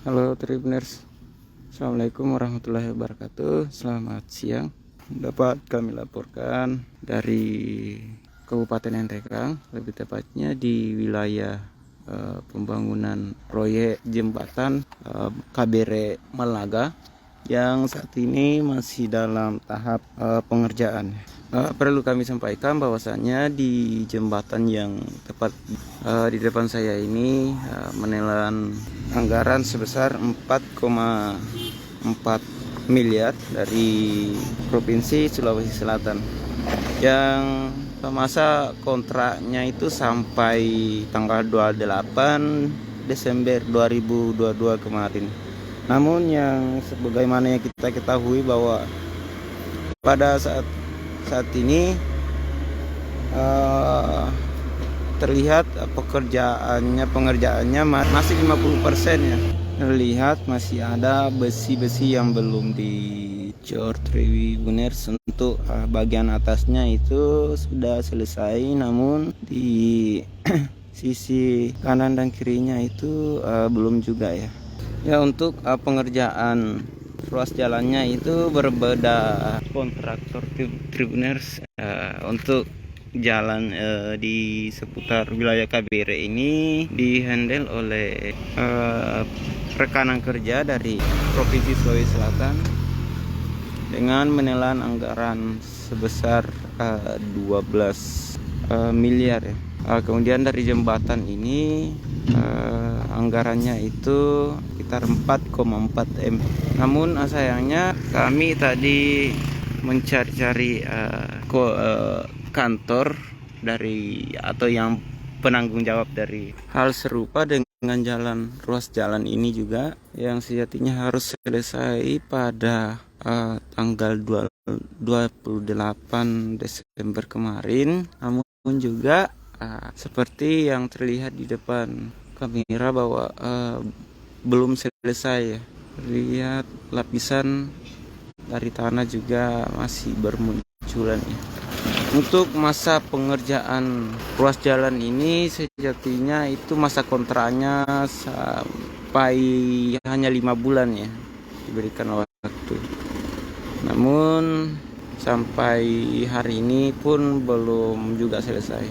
Halo Tribuners, Assalamualaikum warahmatullahi wabarakatuh. Selamat siang. Dapat kami laporkan dari Kabupaten Nrekang, lebih tepatnya di wilayah pembangunan proyek jembatan KBR Malaga yang saat ini masih dalam tahap pengerjaan. Perlu kami sampaikan bahwasannya di jembatan yang tepat di depan saya ini menelan anggaran sebesar 4,4 miliar dari Provinsi Sulawesi Selatan, yang masa kontraknya itu sampai tanggal 28 Desember 2022 kemarin. Namun yang sebagaimana yang kita ketahui bahwa pada saat ini terlihat pengerjaannya masih 50% ya. Terlihat masih ada besi-besi yang belum dicor Tribuners. Untuk bagian atasnya itu sudah selesai, namun di sisi kanan dan kirinya itu belum juga ya. Ya, untuk pengerjaan ruas jalannya itu berbeda kontraktor Tribuners. Untuk jalan di seputar wilayah KBR ini dihandle oleh rekanan kerja dari Provinsi Sulawesi Selatan dengan menelan anggaran sebesar 12 miliar ya. Kemudian dari jembatan ini anggarannya itu sekitar 4,4 M. Namun sayangnya kami tadi mencari-cari kantor dari atau yang penanggung jawab dari hal serupa dengan ruas jalan ini juga, yang sejatinya harus selesai pada tanggal 28 Desember kemarin. Namun juga seperti yang terlihat di depan kamera bahwa belum selesai ya. Lihat lapisan dari tanah juga masih bermunculan ya. Untuk masa pengerjaan ruas jalan ini sejatinya itu masa kontraknya sampai hanya 5 bulan ya, diberikan waktu. Namun sampai hari ini pun belum juga selesai.